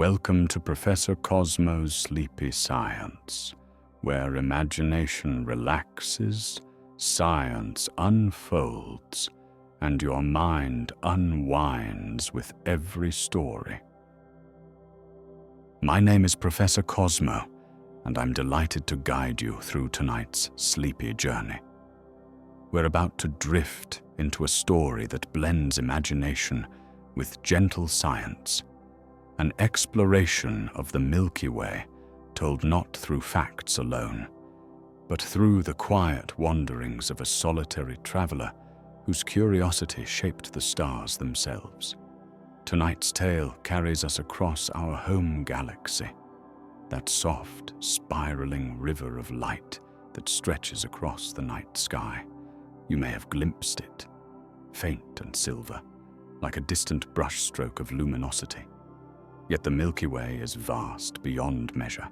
Welcome to Professor Cosmo's Sleepy Science, where imagination relaxes, science unfolds, and your mind unwinds with every story. My name is Professor Cosmo, and I'm delighted to guide you through tonight's sleepy journey. We're about to drift into a story that blends imagination with gentle science, an exploration of the Milky Way told not through facts alone, but through the quiet wanderings of a solitary traveler whose curiosity shaped the stars themselves. Tonight's tale carries us across our home galaxy, that soft, spiraling river of light that stretches across the night sky. You may have glimpsed it, faint and silver, like a distant brushstroke of luminosity. Yet the Milky Way is vast beyond measure,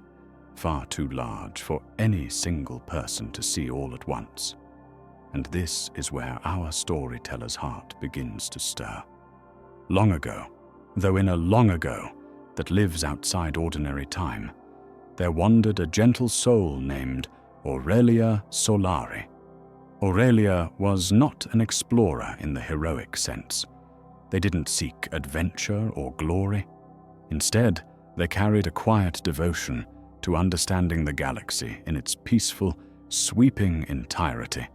far too large for any single person to see all at once. And this is where our storyteller's heart begins to stir. Long ago, though in a long ago that lives outside ordinary time, there wandered a gentle soul named Aurelia Solari. Aurelia was not an explorer in the heroic sense. They didn't seek adventure or glory. Instead, they carried a quiet devotion to understanding the galaxy in its peaceful, sweeping entirety.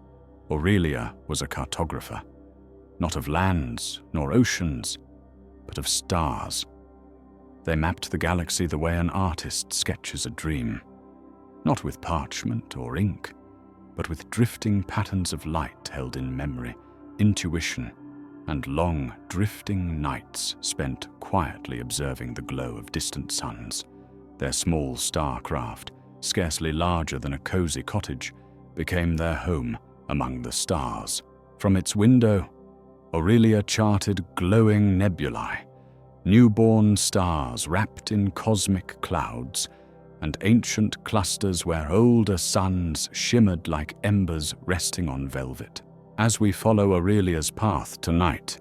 Aurelia was a cartographer, not of lands nor oceans, but of stars. They mapped the galaxy the way an artist sketches a dream, not with parchment or ink, but with drifting patterns of light held in memory, intuition, and long, drifting nights spent quietly observing the glow of distant suns. Their small star-craft, scarcely larger than a cozy cottage, became their home among the stars. From its window, Aurelia charted glowing nebulae, newborn stars wrapped in cosmic clouds, and ancient clusters where older suns shimmered like embers resting on velvet. As we follow Aurelia's path tonight,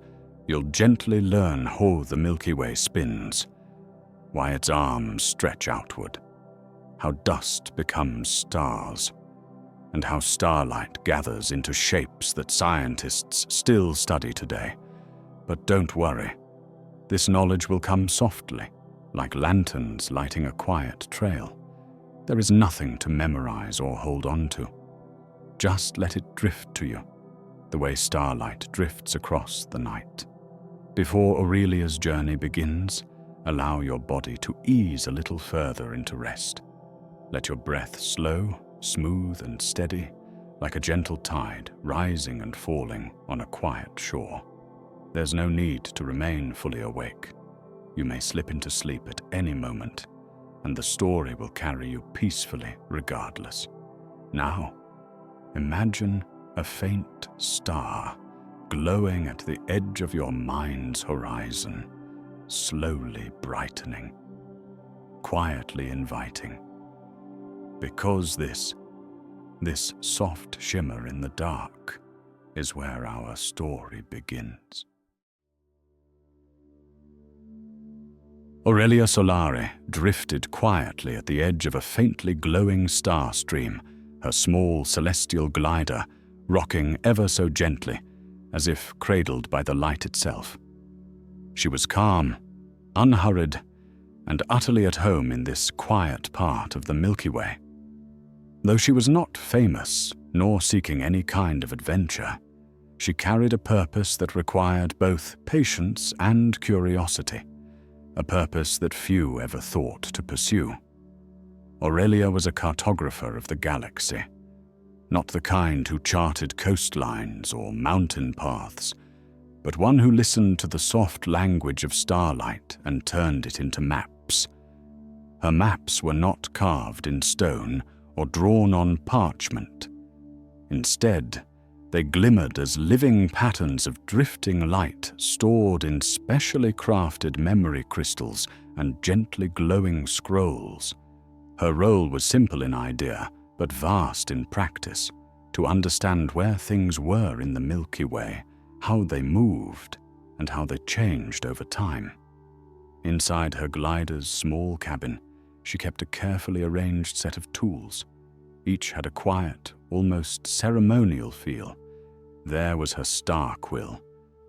you'll gently learn how the Milky Way spins, why its arms stretch outward, how dust becomes stars, and how starlight gathers into shapes that scientists still study today. But don't worry, this knowledge will come softly, like lanterns lighting a quiet trail. There is nothing to memorize or hold on to. Just let it drift to you, the way starlight drifts across the night. Before Aurelia's journey begins, allow your body to ease a little further into rest. Let your breath slow, smooth and steady, like a gentle tide rising and falling on a quiet shore. There's no need to remain fully awake. You may slip into sleep at any moment, and the story will carry you peacefully regardless. Now, imagine a faint star glowing at the edge of your mind's horizon, slowly brightening, quietly inviting. Because this soft shimmer in the dark is where our story begins. Aurelia Solari drifted quietly at the edge of a faintly glowing star stream, her small celestial glider rocking ever so gently, as if cradled by the light itself. She was calm, unhurried, and utterly at home in this quiet part of the Milky Way. Though she was not famous, nor seeking any kind of adventure, she carried a purpose that required both patience and curiosity, a purpose that few ever thought to pursue. Aurelia was a cartographer of the galaxy, not the kind who charted coastlines or mountain paths, but one who listened to the soft language of starlight and turned it into maps. Her maps were not carved in stone or drawn on parchment. Instead, they glimmered as living patterns of drifting light stored in specially crafted memory crystals and gently glowing scrolls. Her role was simple in idea, but vast in practice, to understand where things were in the Milky Way, how they moved, and how they changed over time. Inside her glider's small cabin, she kept a carefully arranged set of tools. Each had a quiet, almost ceremonial feel. There was her star quill,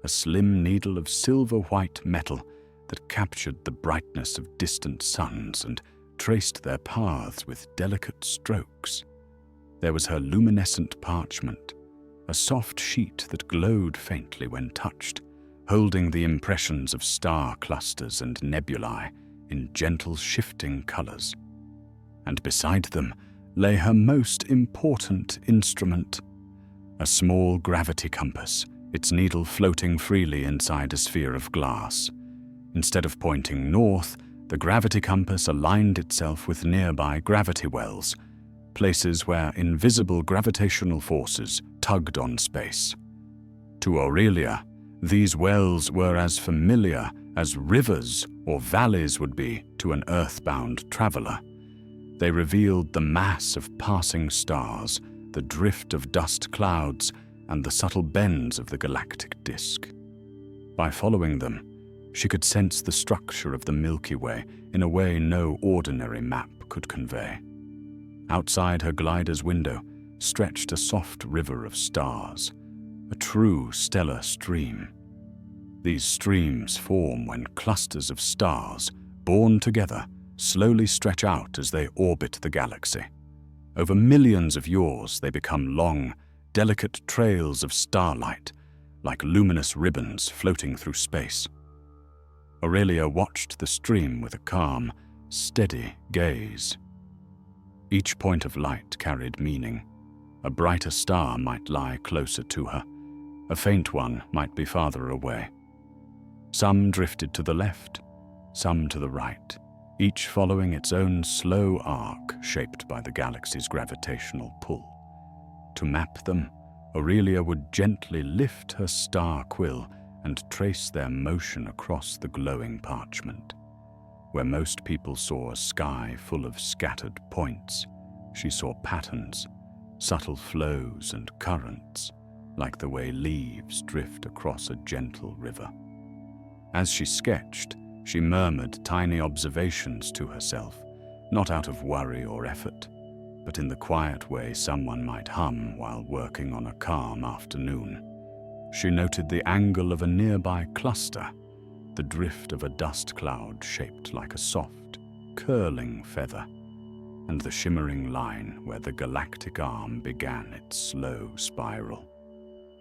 a slim needle of silver-white metal that captured the brightness of distant suns and traced their paths with delicate strokes. There was her luminescent parchment, a soft sheet that glowed faintly when touched, holding the impressions of star clusters and nebulae in gentle shifting colors. And beside them lay her most important instrument, a small gravity compass, its needle floating freely inside a sphere of glass. Instead of pointing north, the gravity compass aligned itself with nearby gravity wells, places where invisible gravitational forces tugged on space. To Aurelia, these wells were as familiar as rivers or valleys would be to an earthbound traveler. They revealed the mass of passing stars, the drift of dust clouds, and the subtle bends of the galactic disk. By following them, she could sense the structure of the Milky Way in a way no ordinary map could convey. Outside her glider's window stretched a soft river of stars, a true stellar stream. These streams form when clusters of stars, born together, slowly stretch out as they orbit the galaxy. Over millions of years, they become long, delicate trails of starlight, like luminous ribbons floating through space. Aurelia watched the stream with a calm, steady gaze. Each point of light carried meaning. A brighter star might lie closer to her. A faint one might be farther away. Some drifted to the left, some to the right, each following its own slow arc shaped by the galaxy's gravitational pull. To map them, Aurelia would gently lift her star quill and trace their motion across the glowing parchment. Where most people saw a sky full of scattered points, she saw patterns, subtle flows and currents, like the way leaves drift across a gentle river. As she sketched, she murmured tiny observations to herself, not out of worry or effort, but in the quiet way someone might hum while working on a calm afternoon. She noted the angle of a nearby cluster, the drift of a dust cloud shaped like a soft, curling feather, and the shimmering line where the galactic arm began its slow spiral.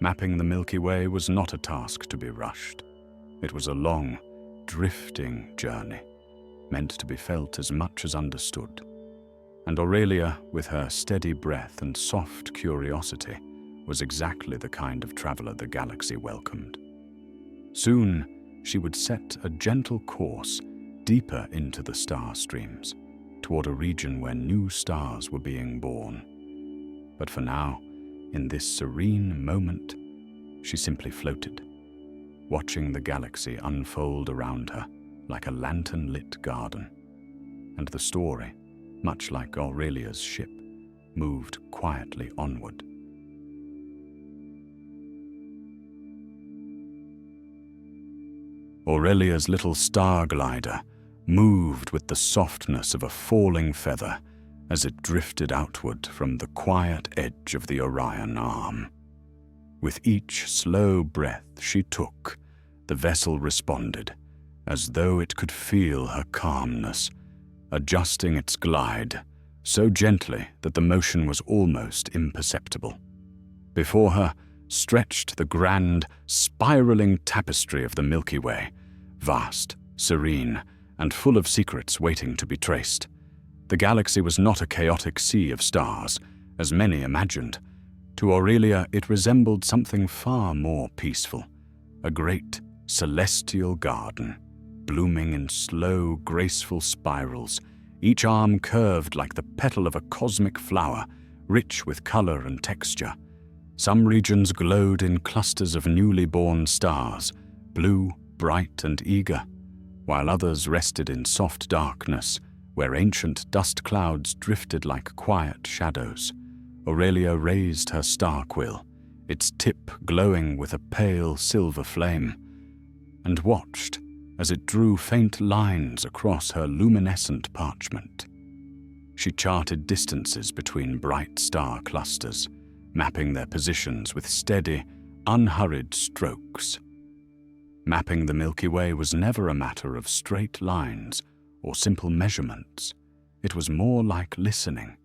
Mapping the Milky Way was not a task to be rushed. It was a long, drifting journey, meant to be felt as much as understood. And Aurelia, with her steady breath and soft curiosity, was exactly the kind of traveler the galaxy welcomed. Soon, she would set a gentle course deeper into the star streams, toward a region where new stars were being born. But for now, in this serene moment, she simply floated, watching the galaxy unfold around her like a lantern-lit garden. And the story, much like Aurelia's ship, moved quietly onward. Aurelia's little star glider moved with the softness of a falling feather as it drifted outward from the quiet edge of the Orion arm. With each slow breath she took, the vessel responded, as though it could feel her calmness, adjusting its glide so gently that the motion was almost imperceptible. Before her stretched the grand, spiraling tapestry of the Milky Way, vast, serene, and full of secrets waiting to be traced. The galaxy was not a chaotic sea of stars, as many imagined. To Aurelia, it resembled something far more peaceful, a great, celestial garden, blooming in slow, graceful spirals, each arm curved like the petal of a cosmic flower, rich with color and texture. Some regions glowed in clusters of newly born stars, blue, bright, and eager, while others rested in soft darkness, where ancient dust clouds drifted like quiet shadows. Aurelia raised her star quill, its tip glowing with a pale silver flame, and watched as it drew faint lines across her luminescent parchment. She charted distances between bright star clusters, mapping their positions with steady, unhurried strokes. Mapping the Milky Way was never a matter of straight lines or simple measurements. It was more like listening,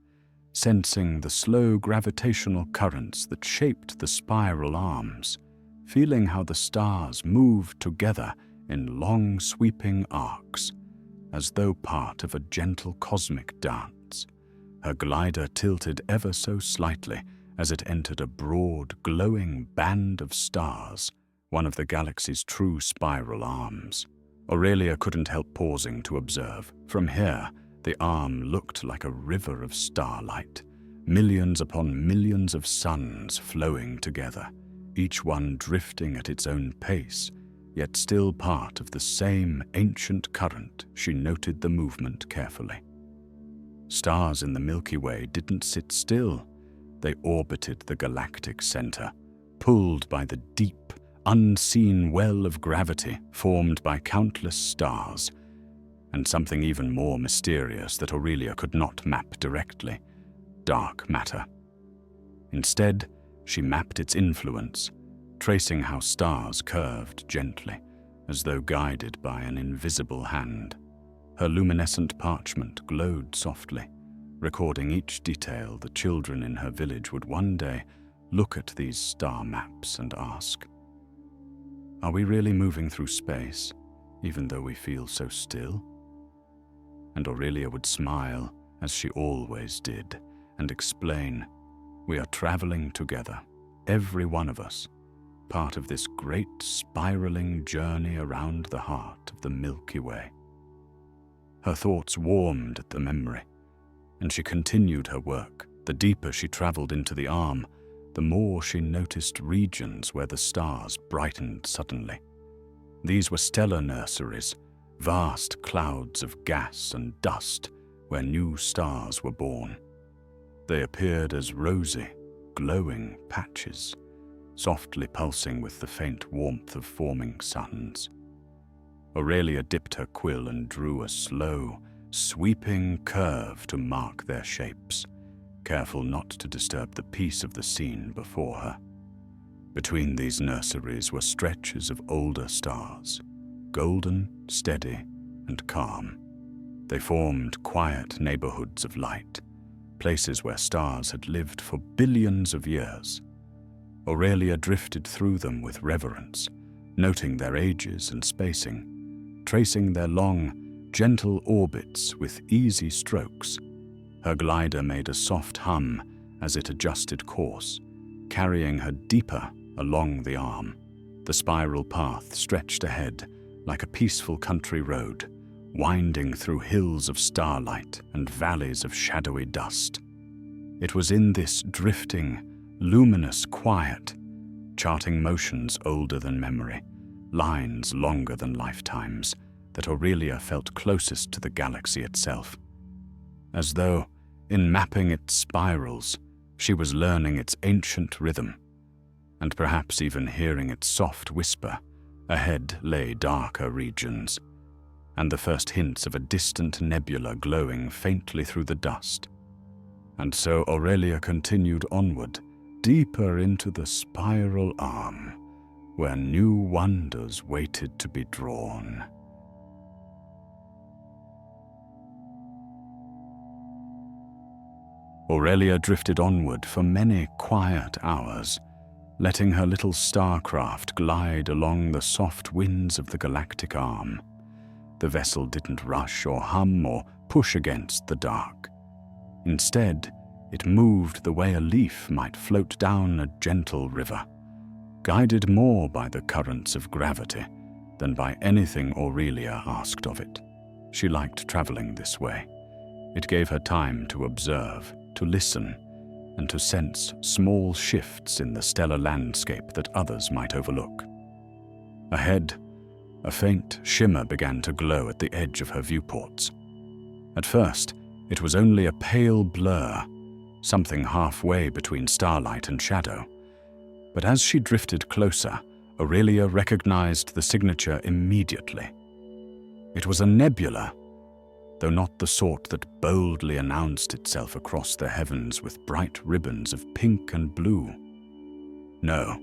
sensing the slow gravitational currents that shaped the spiral arms, feeling how the stars moved together in long sweeping arcs, as though part of a gentle cosmic dance. Her glider tilted ever so slightly as it entered a broad, glowing band of stars, one of the galaxy's true spiral arms. Aurelia couldn't help pausing to observe. From here, the arm looked like a river of starlight, millions upon millions of suns flowing together, each one drifting at its own pace, yet still part of the same ancient current. She noted the movement carefully. Stars in the Milky Way didn't sit still. They orbited the galactic center, pulled by the deep, unseen well of gravity formed by countless stars, and something even more mysterious that Aurelia could not map directly: dark matter. Instead, she mapped its influence, tracing how stars curved gently, as though guided by an invisible hand. Her luminescent parchment glowed softly, recording each detail. The children in her village would one day look at these star maps and ask, "Are we really moving through space, even though we feel so still?" And Aurelia would smile, as she always did, and explain, "We are traveling together, every one of us, part of this great spiraling journey around the heart of the Milky Way." Her thoughts warmed at the memory, and she continued her work. The deeper she traveled into the arm, the more she noticed regions where the stars brightened suddenly. These were stellar nurseries, vast clouds of gas and dust where new stars were born. They appeared as rosy, glowing patches, softly pulsing with the faint warmth of forming suns. Aurelia dipped her quill and drew a slow, sweeping curve to mark their shapes, careful not to disturb the peace of the scene before her. Between these nurseries were stretches of older stars, golden, steady, and calm. They formed quiet neighborhoods of light, places where stars had lived for billions of years. Aurelia drifted through them with reverence, noting their ages and spacing, tracing their long, gentle orbits with easy strokes. Her glider made a soft hum as it adjusted course, carrying her deeper along the arm. The spiral path stretched ahead like a peaceful country road, winding through hills of starlight and valleys of shadowy dust. It was in this drifting, luminous quiet, charting motions older than memory, lines longer than lifetimes, that Aurelia felt closest to the galaxy itself. As though, in mapping its spirals, she was learning its ancient rhythm, and perhaps even hearing its soft whisper. Ahead lay darker regions, and the first hints of a distant nebula glowing faintly through the dust. And so Aurelia continued onward, deeper into the spiral arm, where new wonders waited to be drawn. Aurelia drifted onward for many quiet hours, letting her little starcraft glide along the soft winds of the galactic arm. The vessel didn't rush or hum or push against the dark. Instead, it moved the way a leaf might float down a gentle river, guided more by the currents of gravity than by anything Aurelia asked of it. She liked traveling this way. It gave her time to observe, to listen, and to sense small shifts in the stellar landscape that others might overlook. Ahead, a faint shimmer began to glow at the edge of her viewports. At first, it was only a pale blur, something halfway between starlight and shadow. But as she drifted closer, Aurelia recognized the signature immediately: It was a nebula, though not the sort that boldly announced itself across the heavens with bright ribbons of pink and blue. No,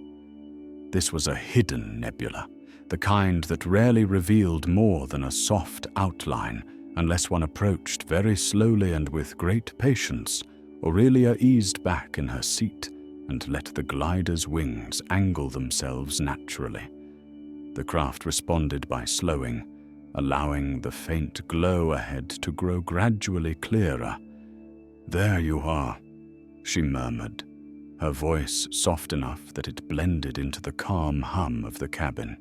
this was a hidden nebula, the kind that rarely revealed more than a soft outline unless one approached very slowly and with great patience. Aurelia eased back in her seat and let the glider's wings angle themselves naturally. The craft responded by slowing, allowing the faint glow ahead to grow gradually clearer. "There you are," she murmured, her voice soft enough that it blended into the calm hum of the cabin.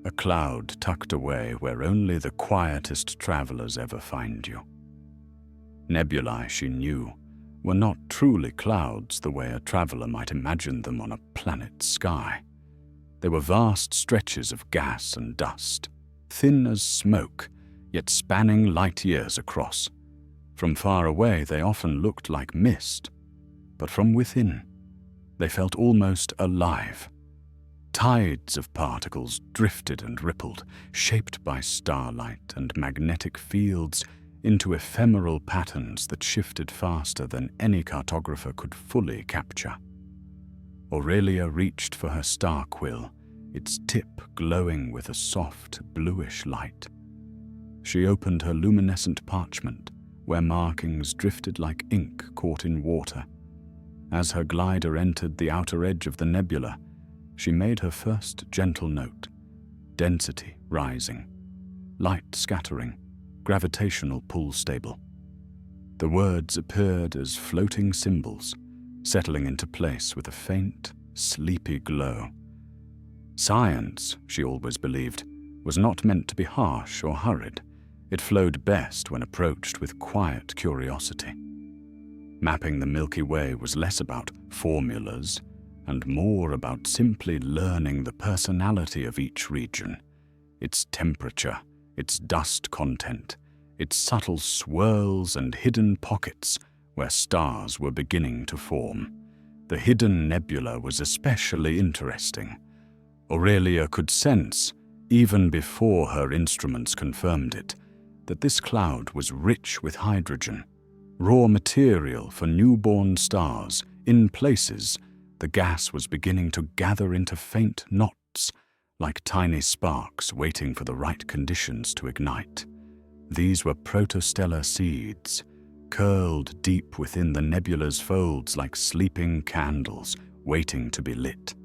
A cloud tucked away where only the quietest travelers ever find you. Nebulae, she knew, were not truly clouds the way a traveler might imagine them on a planet's sky. They were vast stretches of gas and dust, thin as smoke, yet spanning light years across. From far away they often looked like mist, but from within they felt almost alive. Tides of particles drifted and rippled, shaped by starlight and magnetic fields into ephemeral patterns that shifted faster than any cartographer could fully capture. Aurelia reached for her star quill, its tip glowing with a soft, bluish light. She opened her luminescent parchment, where markings drifted like ink caught in water. As her glider entered the outer edge of the nebula, she made her first gentle note: density rising, light scattering, gravitational pull stable. The words appeared as floating symbols, settling into place with a faint, sleepy glow. Science, she always believed, was not meant to be harsh or hurried. It flowed best when approached with quiet curiosity. Mapping the Milky Way was less about formulas and more about simply learning the personality of each region, its temperature, its dust content, its subtle swirls and hidden pockets where stars were beginning to form. The hidden nebula was especially interesting. Aurelia could sense, even before her instruments confirmed it, that this cloud was rich with hydrogen, raw material for newborn stars. In places, the gas was beginning to gather into faint knots, like tiny sparks waiting for the right conditions to ignite. These were protostellar seeds, curled deep within the nebula's folds like sleeping candles waiting to be lit.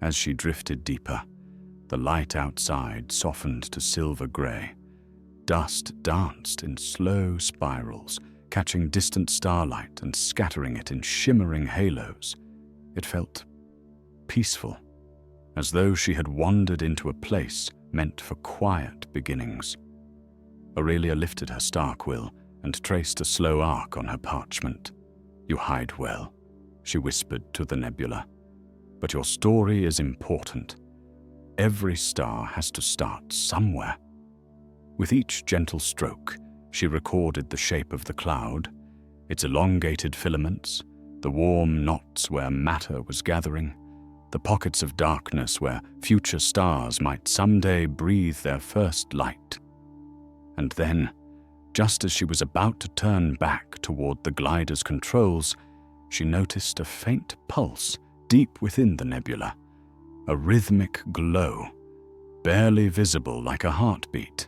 As she drifted deeper, the light outside softened to silver gray. Dust danced in slow spirals, catching distant starlight and scattering it in shimmering halos. It felt peaceful, as though she had wandered into a place meant for quiet beginnings. Aurelia lifted her star quill and traced a slow arc on her parchment. "You hide well," she whispered to the nebula. "But your story is important. Every star has to start somewhere." With each gentle stroke, she recorded the shape of the cloud, its elongated filaments, the warm knots where matter was gathering, the pockets of darkness where future stars might someday breathe their first light. And then, just as she was about to turn back toward the glider's controls, she noticed a faint pulse deep within the nebula, a rhythmic glow, barely visible like a heartbeat.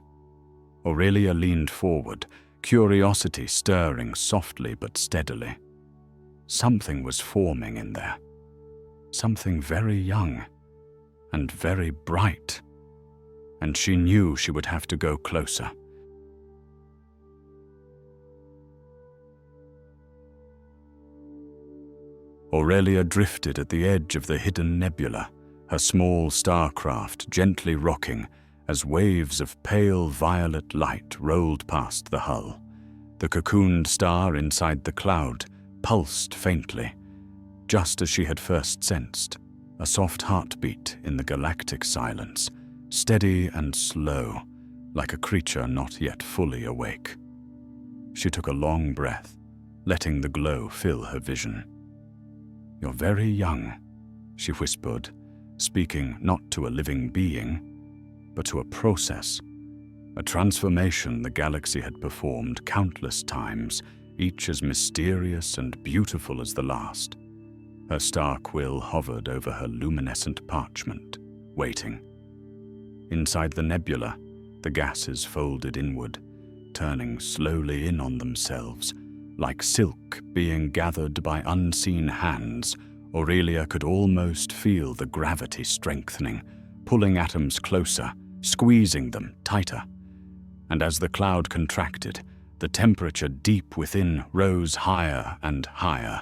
Aurelia leaned forward, curiosity stirring softly but steadily. Something was forming in there, something very young and very bright, and she knew she would have to go closer. Aurelia drifted at the edge of the hidden nebula, her small starcraft gently rocking as waves of pale violet light rolled past the hull. The cocooned star inside the cloud pulsed faintly, just as she had first sensed, a soft heartbeat in the galactic silence, steady and slow, like a creature not yet fully awake. She took a long breath, letting the glow fill her vision. "You're very young," she whispered, speaking not to a living being, but to a process, a transformation the galaxy had performed countless times, each as mysterious and beautiful as the last. Her star quill hovered over her luminescent parchment, waiting. Inside the nebula, the gases folded inward, turning slowly in on themselves. Like silk being gathered by unseen hands, Aurelia could almost feel the gravity strengthening, pulling atoms closer, squeezing them tighter. And as the cloud contracted, the temperature deep within rose higher and higher.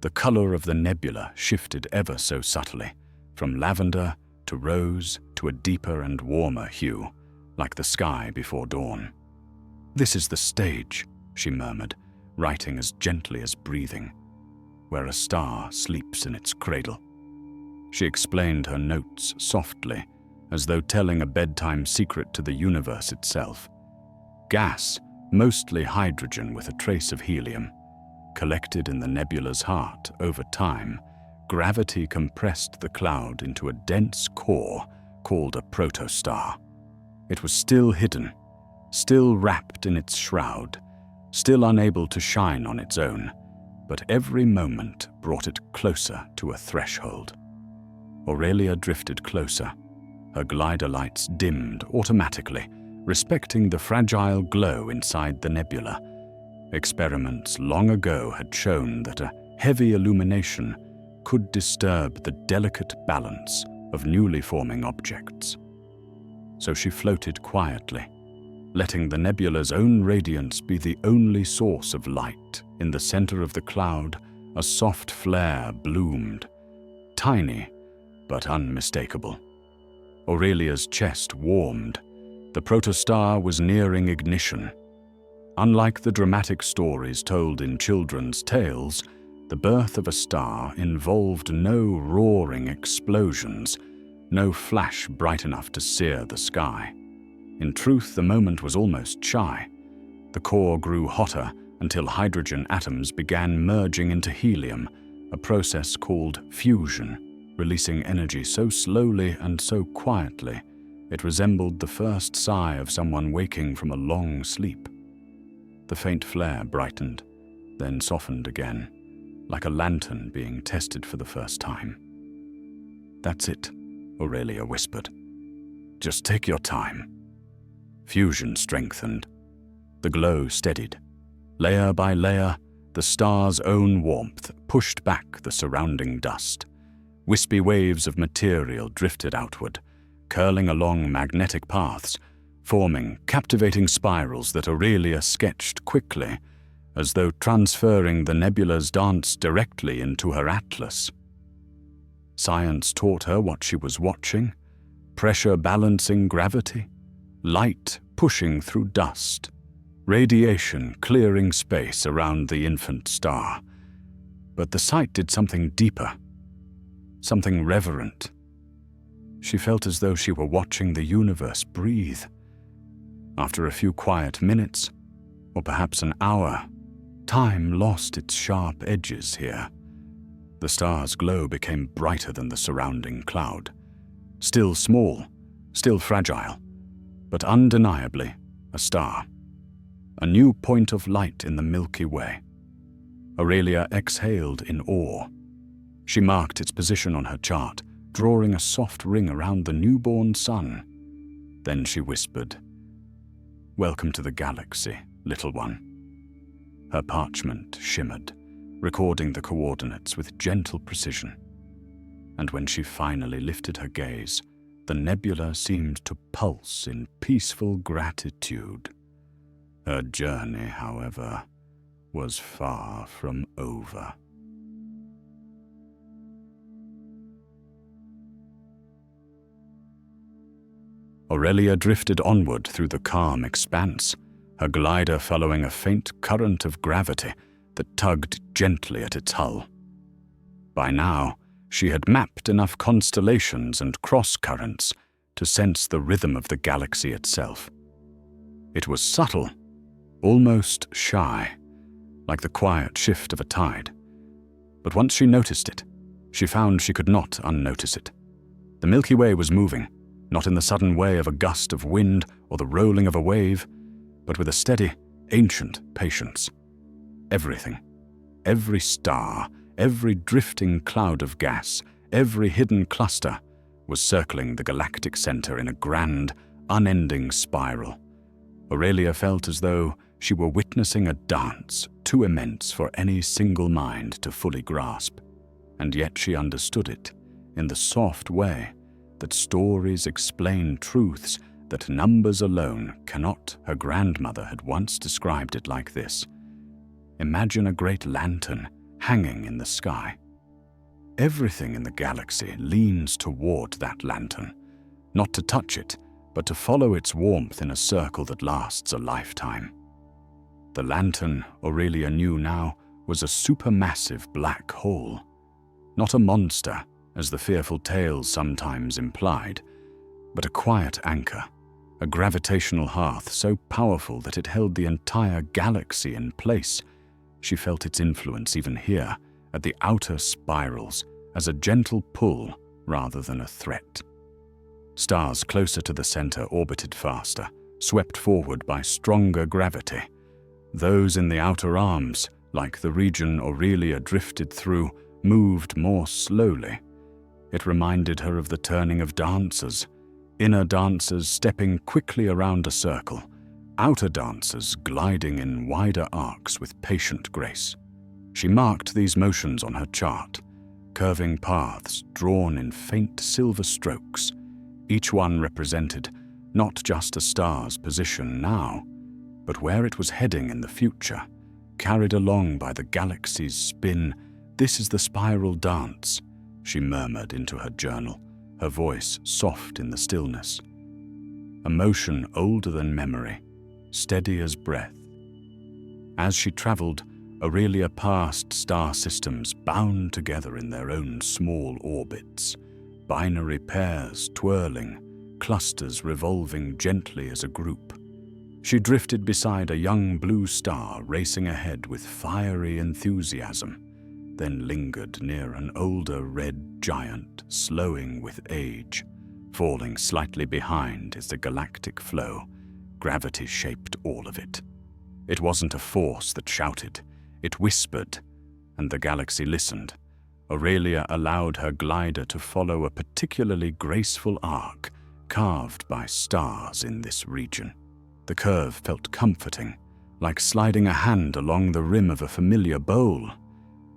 The color of the nebula shifted ever so subtly, from lavender to rose to a deeper and warmer hue, like the sky before dawn. "This is the stage," she murmured, writing as gently as breathing, "where a star sleeps in its cradle." She explained her notes softly, as though telling a bedtime secret to the universe itself. Gas, mostly hydrogen with a trace of helium, collected in the nebula's heart over time. Gravity compressed the cloud into a dense core called a protostar. It was still hidden, still wrapped in its shroud, still unable to shine on its own, but every moment brought it closer to a threshold. Aurelia drifted closer. Her glider lights dimmed automatically, respecting the fragile glow inside the nebula. Experiments long ago had shown that a heavy illumination could disturb the delicate balance of newly forming objects. So she floated quietly, letting the nebula's own radiance be the only source of light. In the center of the cloud, a soft flare bloomed, tiny but unmistakable. Aurelia's chest warmed. The protostar was nearing ignition. Unlike the dramatic stories told in children's tales, the birth of a star involved no roaring explosions, no flash bright enough to sear the sky. In truth, the moment was almost shy. The core grew hotter until hydrogen atoms began merging into helium, a process called fusion, releasing energy so slowly and so quietly it resembled the first sigh of someone waking from a long sleep. The faint flare brightened, then softened again, like a lantern being tested for the first time. "That's it," Aurelia whispered. "Just take your time." Fusion strengthened. The glow steadied. Layer by layer, the star's own warmth pushed back the surrounding dust. Wispy waves of material drifted outward, curling along magnetic paths, forming captivating spirals that Aurelia sketched quickly, as though transferring the nebula's dance directly into her atlas. Science taught her what she was watching: pressure balancing gravity, light pushing through dust, radiation clearing space around the infant star. But the sight did something deeper, something reverent. She felt as though she were watching the universe breathe. After a few quiet minutes, or perhaps an hour, time lost its sharp edges here. The star's glow became brighter than the surrounding cloud. Still small, still fragile, but undeniably a star. A new point of light in the Milky Way. Aurelia exhaled in awe. She marked its position on her chart, drawing a soft ring around the newborn sun. Then she whispered, "Welcome to the galaxy, little one." Her parchment shimmered, recording the coordinates with gentle precision. And when she finally lifted her gaze, the nebula seemed to pulse in peaceful gratitude. Her journey, however, was far from over. Aurelia drifted onward through the calm expanse, her glider following a faint current of gravity that tugged gently at its hull. By now, she had mapped enough constellations and cross-currents to sense the rhythm of the galaxy itself. It was subtle, almost shy, like the quiet shift of a tide. But once she noticed it, she found she could not unnotice it. The Milky Way was moving, not in the sudden way of a gust of wind or the rolling of a wave, but with a steady, ancient patience. Everything, every star, every drifting cloud of gas, every hidden cluster was circling the galactic center in a grand, unending spiral. Aurelia felt as though she were witnessing a dance too immense for any single mind to fully grasp, and yet she understood it in the soft way that stories explain truths that numbers alone cannot. Her grandmother had once described it like this: imagine a great lantern hanging in the sky. Everything in the galaxy leans toward that lantern, not to touch it, but to follow its warmth in a circle that lasts a lifetime. The lantern, Aurelia knew now, was a supermassive black hole. Not a monster, as the fearful tales sometimes implied, but a quiet anchor, a gravitational hearth so powerful that it held the entire galaxy in place. She felt its influence even here, at the outer spirals, as a gentle pull rather than a threat. Stars closer to the center orbited faster, swept forward by stronger gravity. Those in the outer arms, like the region Aurelia drifted through, moved more slowly. It reminded her of the turning of dancers, inner dancers stepping quickly around a circle, outer dancers gliding in wider arcs with patient grace. She marked these motions on her chart, curving paths drawn in faint silver strokes. Each one represented not just a star's position now, but where it was heading in the future, carried along by the galaxy's spin. "This is the spiral dance," she murmured into her journal, her voice soft in the stillness. A motion older than memory, steady as breath. As she traveled, Aurelia passed star systems bound together in their own small orbits, binary pairs twirling, clusters revolving gently as a group. She drifted beside a young blue star racing ahead with fiery enthusiasm, then lingered near an older red giant slowing with age, falling slightly behind as the galactic flow. Gravity shaped all of it. It wasn't a force that shouted, it whispered, and the galaxy listened. Aurelia allowed her glider to follow a particularly graceful arc carved by stars in this region. The curve felt comforting, like sliding a hand along the rim of a familiar bowl.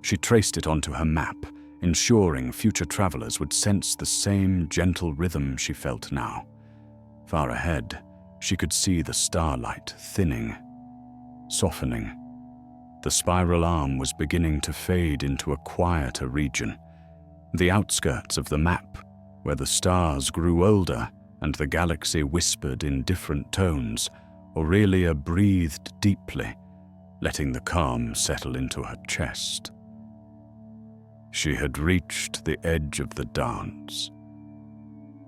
She traced it onto her map, ensuring future travelers would sense the same gentle rhythm she felt now. Far ahead, she could see the starlight thinning, softening. The spiral arm was beginning to fade into a quieter region. The outskirts of the map, where the stars grew older and the galaxy whispered in different tones, Aurelia breathed deeply, letting the calm settle into her chest. She had reached the edge of the dance.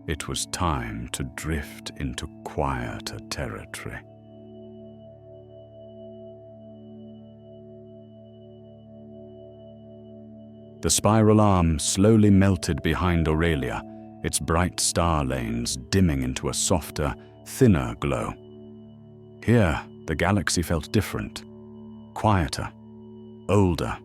It was time to drift into quieter territory. The spiral arm slowly melted behind Aurelia, its bright star lanes dimming into a softer, thinner glow. Here, the galaxy felt different, quieter, older,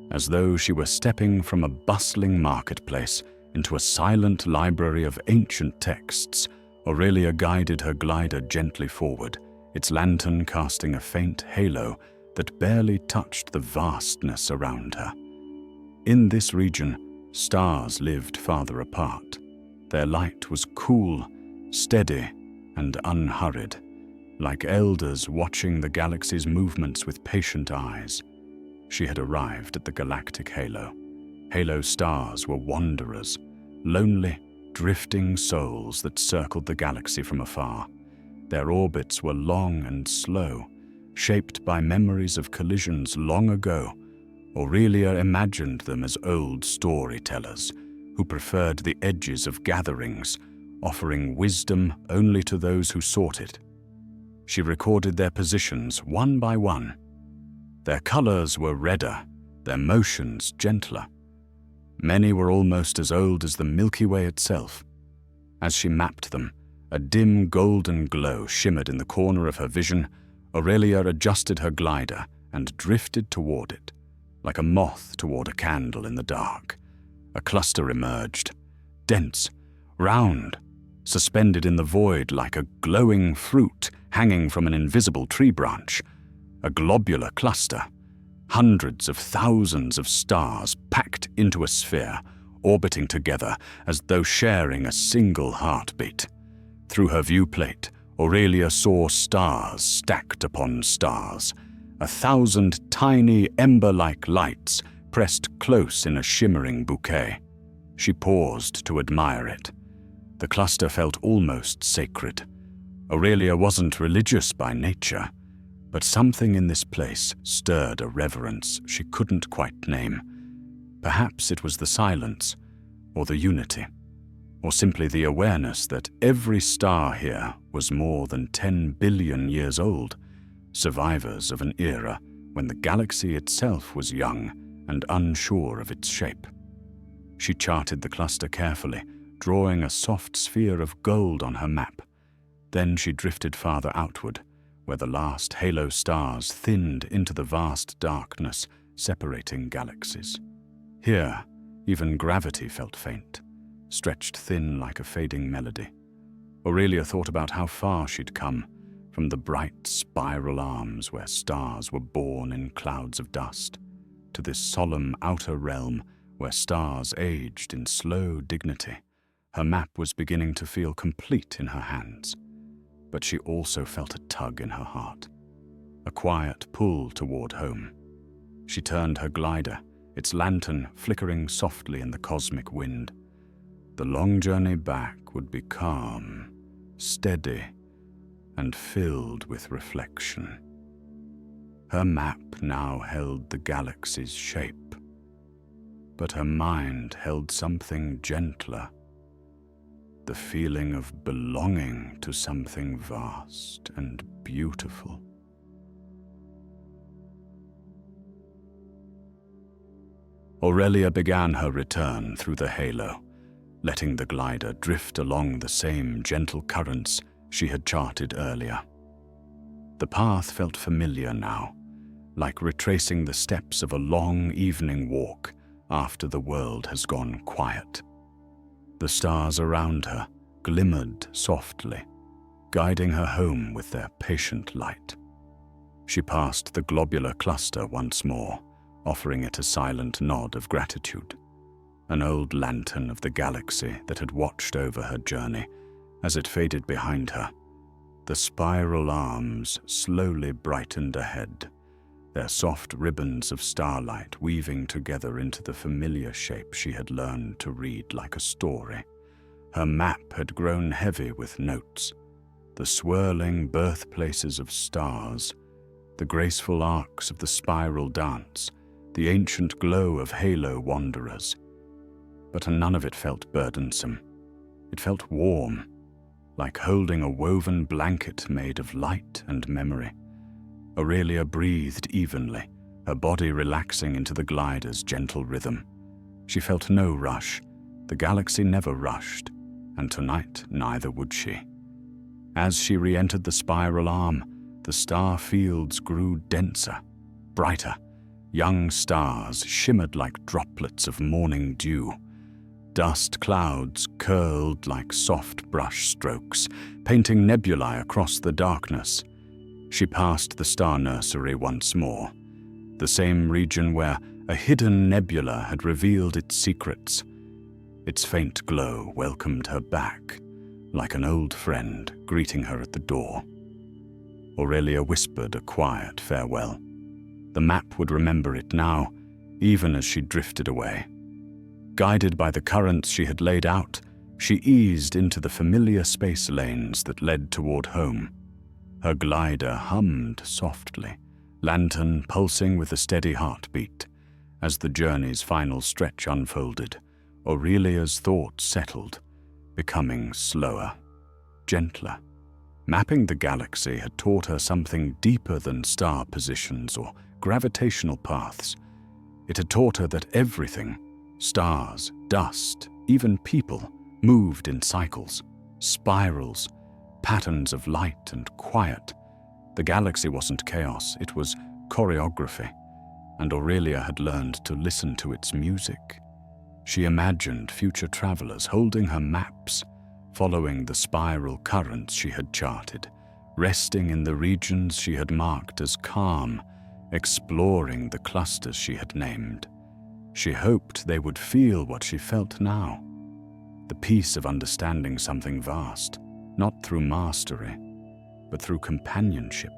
as though she were stepping from a bustling marketplace into a silent library of ancient texts. Aurelia guided her glider gently forward, its lantern casting a faint halo that barely touched the vastness around her. In this region, stars lived farther apart. Their light was cool, steady, and unhurried, like elders watching the galaxy's movements with patient eyes. She had arrived at the galactic halo. Halo stars were wanderers, lonely, drifting souls that circled the galaxy from afar. Their orbits were long and slow, shaped by memories of collisions long ago. Aurelia imagined them as old storytellers who preferred the edges of gatherings, offering wisdom only to those who sought it. She recorded their positions one by one. Their colors were redder, their motions gentler. Many were almost as old as the Milky Way itself. As she mapped them, a dim golden glow shimmered in the corner of her vision. Aurelia adjusted her glider and drifted toward it, like a moth toward a candle in the dark. A cluster emerged, dense, round, suspended in the void like a glowing fruit hanging from an invisible tree branch. A globular cluster, hundreds of thousands of stars packed into a sphere, orbiting together as though sharing a single heartbeat. Through her viewplate, Aurelia saw stars stacked upon stars, 1,000 tiny ember-like lights pressed close in a shimmering bouquet. She paused to admire it. The cluster felt almost sacred. Aurelia wasn't religious by nature, but something in this place stirred a reverence she couldn't quite name. Perhaps it was the silence, or the unity, or simply the awareness that every star here was more than 10 billion years old, survivors of an era when the galaxy itself was young and unsure of its shape. She charted the cluster carefully, drawing a soft sphere of gold on her map. Then she drifted farther outward, where the last halo stars thinned into the vast darkness separating galaxies. Here, even gravity felt faint, stretched thin like a fading melody. Aurelia thought about how far she'd come, from the bright spiral arms where stars were born in clouds of dust, to this solemn outer realm where stars aged in slow dignity. Her map was beginning to feel complete in her hands, but she also felt a tug in her heart, a quiet pull toward home. She turned her glider, its lantern flickering softly in the cosmic wind. The long journey back would be calm, steady, and filled with reflection. Her map now held the galaxy's shape, but her mind held something gentler, the feeling of belonging to something vast and beautiful. Aurelia began her return through the halo, letting the glider drift along the same gentle currents she had charted earlier. The path felt familiar now, like retracing the steps of a long evening walk after the world has gone quiet. The stars around her glimmered softly, guiding her home with their patient light. She passed the globular cluster once more, offering it a silent nod of gratitude, an old lantern of the galaxy that had watched over her journey as it faded behind her. The spiral arms slowly brightened ahead, their soft ribbons of starlight weaving together into the familiar shape she had learned to read like a story. Her map had grown heavy with notes, the swirling birthplaces of stars, the graceful arcs of the spiral dance, the ancient glow of halo wanderers. But none of it felt burdensome. It felt warm, like holding a woven blanket made of light and memory. Aurelia breathed evenly, her body relaxing into the glider's gentle rhythm. She felt no rush. The galaxy never rushed, and tonight neither would she. As she re-entered the spiral arm, the star fields grew denser, brighter. Young stars shimmered like droplets of morning dew. Dust clouds curled like soft brush strokes, painting nebulae across the darkness. She passed the star nursery once more, the same region where a hidden nebula had revealed its secrets. Its faint glow welcomed her back, like an old friend greeting her at the door. Aurelia whispered a quiet farewell. The map would remember it now, even as she drifted away. Guided by the currents she had laid out, she eased into the familiar space lanes that led toward home. Her glider hummed softly, lantern pulsing with a steady heartbeat. As the journey's final stretch unfolded, Aurelia's thoughts settled, becoming slower, gentler. Mapping the galaxy had taught her something deeper than star positions or gravitational paths. It had taught her that everything, stars, dust, even people, moved in cycles. spirals, patterns of light and quiet. The galaxy wasn't chaos, it was choreography, and Aurelia had learned to listen to its music. She imagined future travelers holding her maps, following the spiral currents she had charted, resting in the regions she had marked as calm, exploring the clusters she had named. She hoped they would feel what she felt now, the peace of understanding something vast, not through mastery, but through companionship.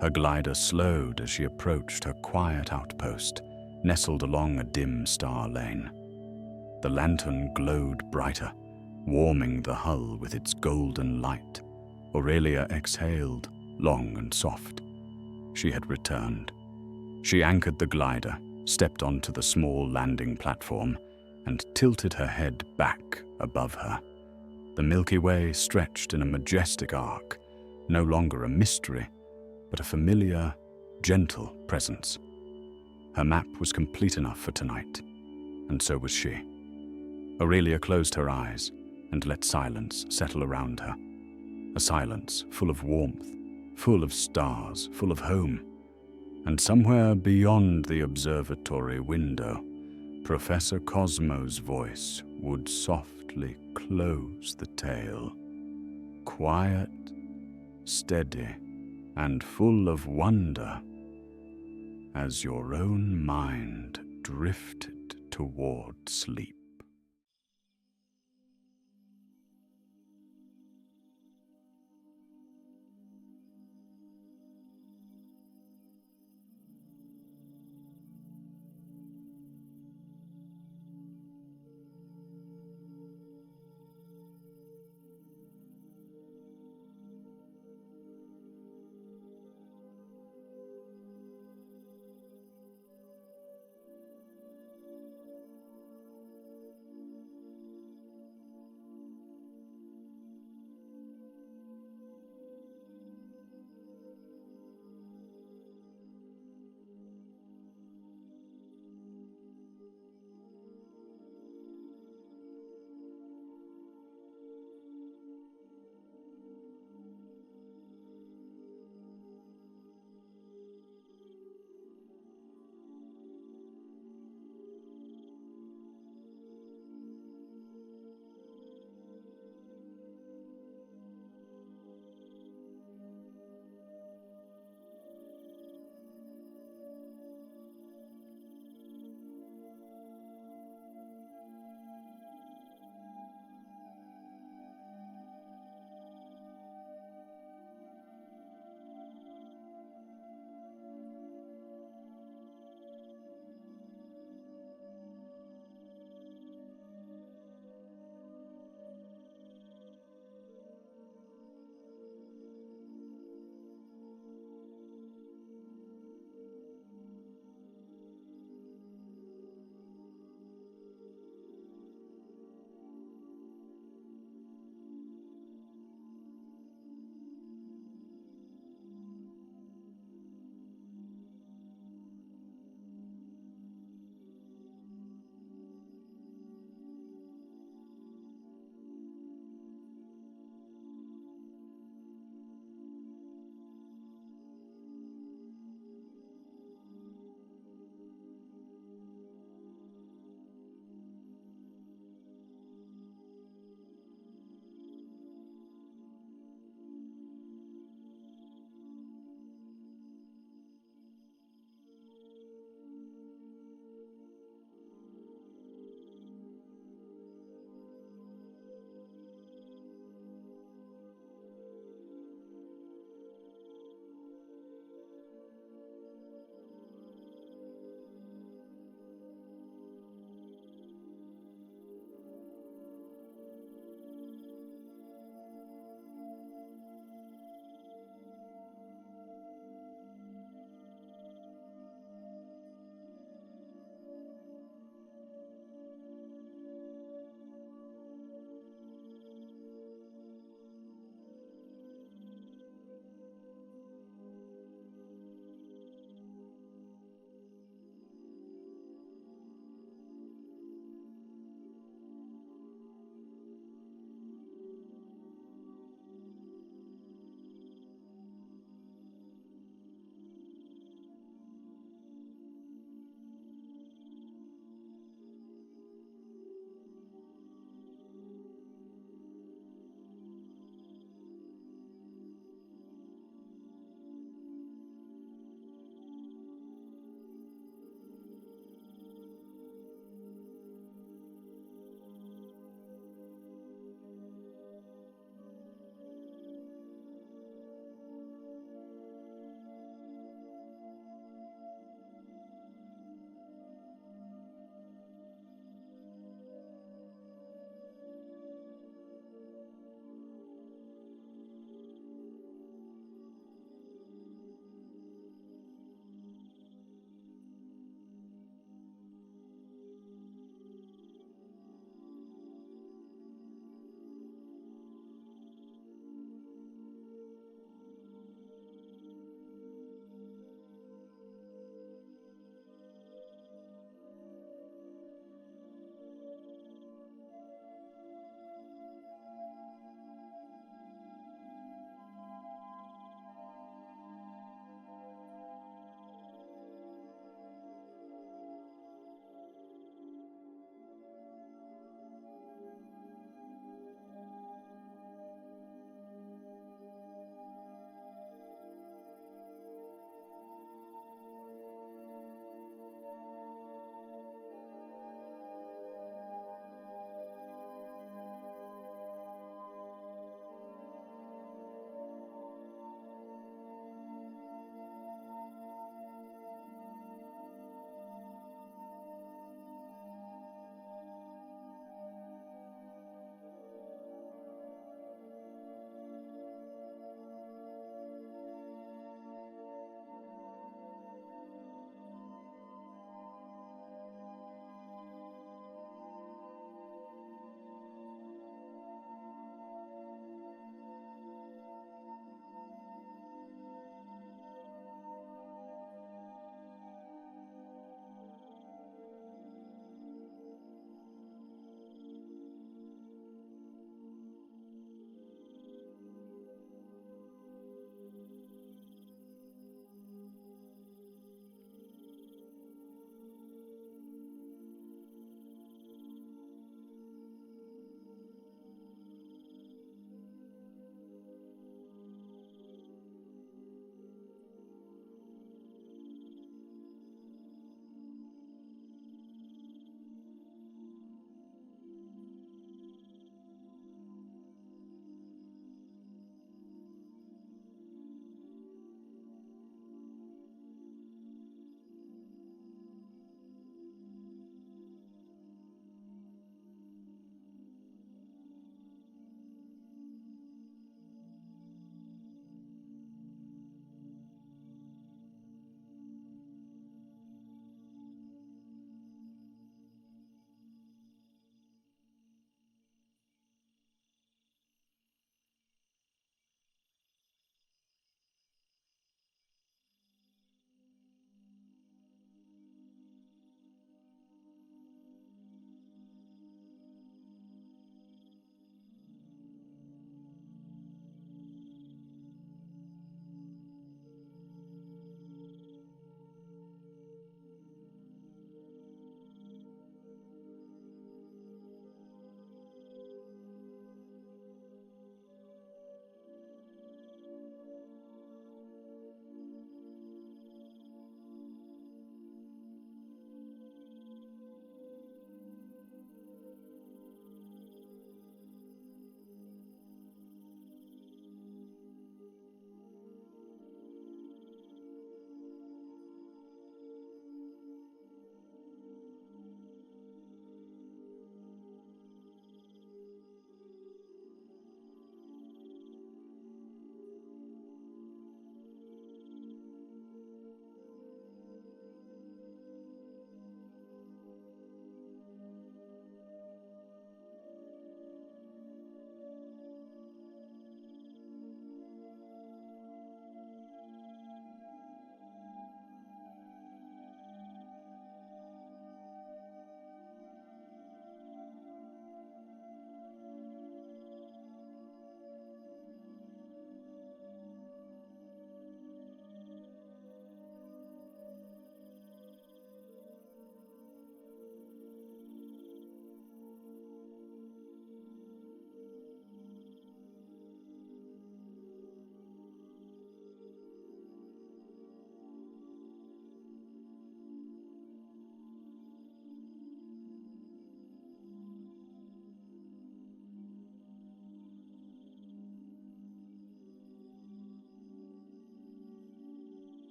Her glider slowed as she approached her quiet outpost, nestled along a dim star lane. The lantern glowed brighter, warming the hull with its golden light. Aurelia exhaled, long and soft. She had returned. She anchored the glider, stepped onto the small landing platform, and tilted her head back above her. The Milky Way stretched in a majestic arc, no longer a mystery, but a familiar, gentle presence. Her map was complete enough for tonight, and so was she. Aurelia closed her eyes and let silence settle around her. A silence full of warmth, full of stars, full of home. And somewhere beyond the observatory window, Professor Cosmo's voice would softly close the tale. Quiet, steady, and full of wonder, as your own mind drifted toward sleep.